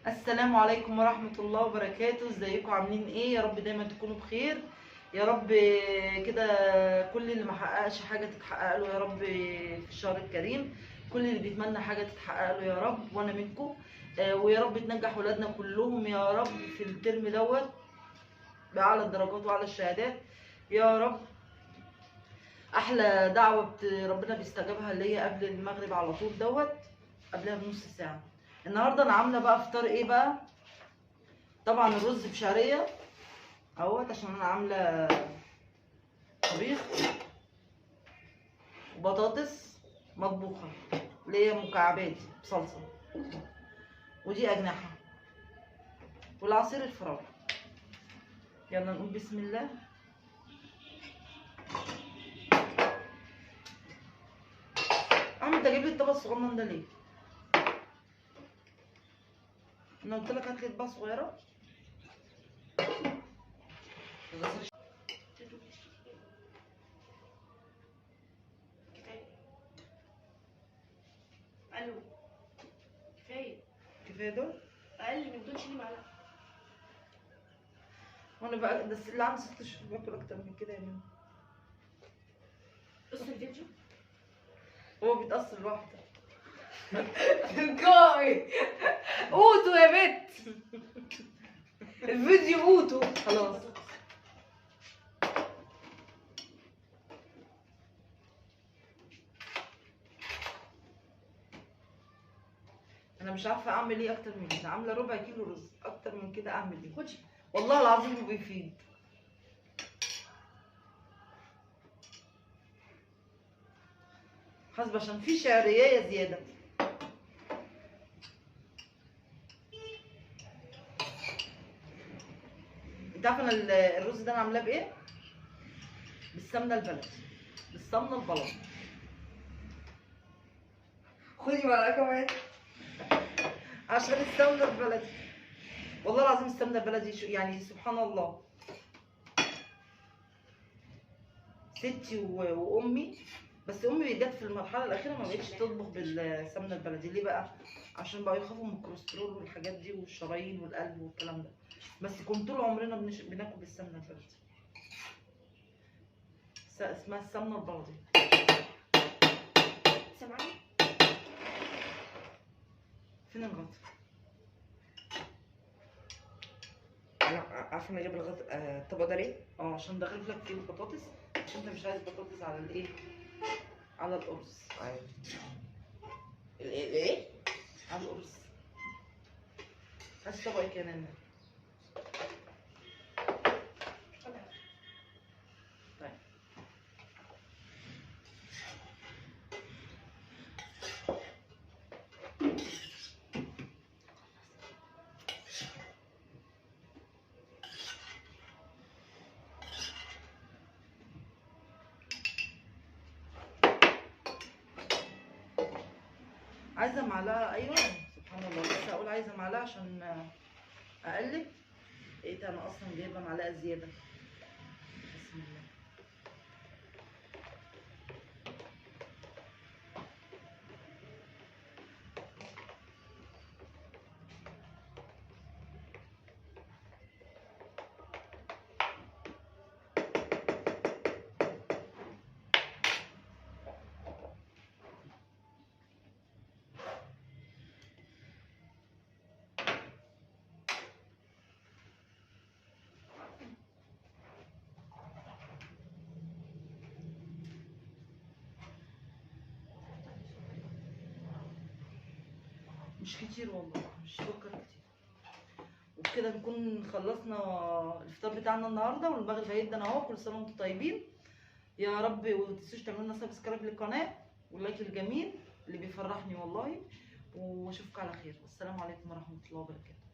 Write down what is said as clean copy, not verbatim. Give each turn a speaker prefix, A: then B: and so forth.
A: السلام عليكم ورحمة الله وبركاته. ازيكم عاملين ايه؟ يا رب دايما تكونوا بخير يا رب. كده كل اللي محققش حاجة تتحقق له يا رب في الشهر الكريم، كل اللي بيتمنى حاجة تتحقق له يا رب، وانا منكم. ويا رب تنجح ولادنا كلهم يا رب في الترم دوت بأعلى الدرجات وأعلى الشهادات يا رب. احلى دعوة ربنا بيستجابها ليا قبل المغرب على طول دوت، قبلها بنص ساعة. النهارده انا عامله بقى فطار ايه بقى؟ طبعا الرز بشعريه اهوت، عشان انا عامله طبيخ وبطاطس مطبوخه اللي هي مكعبات بصلصه، ودي اجنحه والعصير الفراوله. يلا نقول بسم الله. احمد انت جايب لي الطبق الصغنن ده ليه؟ انا قلت لك هات لي اطباق صغيره.
B: الو، كفايه
A: كفايه دول؟
B: اقل من دول شيلي معلقه.
A: وانا بقى بس اللي عنده 6 شهور باكل اكتر من كده يا ماما.
B: بص الفيديو.
A: هو بيتأثر لوحده.
B: تلقائي اوتو يا بت. الفيديو اوتو
A: خلاص. انا مش عارفه اعمل ايه اكتر من كده، عامله ربع كيلو رز، اكتر من كده اعمل ايه؟
B: خدي.
A: والله العظيم ما بيفيد. حسب عشان في شعريه زياده. انت عارفه انا الرز ده انا عاملاه بايه؟ بالسمنه البلدي، بالسمنه البلدي.
B: خدي معلقه كمان.
A: عشان السمنه البلدي، والله العظيم السمنه البلدي يعني سبحان الله. ستي وامي، بس امي جت في المرحله الاخيره ما بقتش تطبخ بالسمنه البلدي. ليه بقى؟ عشان بقى يخافوا من الكوليسترول والحاجات دي والشرايين والقلب والكلام ده. بس كنا طول عمرنا بناكل بالسمنه البلدي، اسمها السمنه البلدي.
B: سامعاني؟
A: فين الغطا؟
C: انا عارفه انا اجيب الطبق ده ليه؟
A: عشان داخل لك فيه البطاطس، عشان انت مش عايز بطاطس على الايه؟ على القرص.
C: الايه؟
A: على القرص. عايز طبق ايه كمان؟ طيب عايزه معلقه. ايوه سبحان الله، بس اقول عايزه معلقه عشان اقلب. لقيت انا اصلا جايبه معلقه زياده. بسم الله. مش كتير والله، مش سكر كتير. وبكده نكون خلصنا الفطار بتاعنا النهارده، والمغرب هيدنا اهو. كل سنه وانتم طيبين يا رب. وما تنسوش تعملوا لنا سبسكرايب للقناه واللايك الجميل اللي بيفرحني والله. واشوفكم على خير، والسلام عليكم ورحمه الله وبركاته.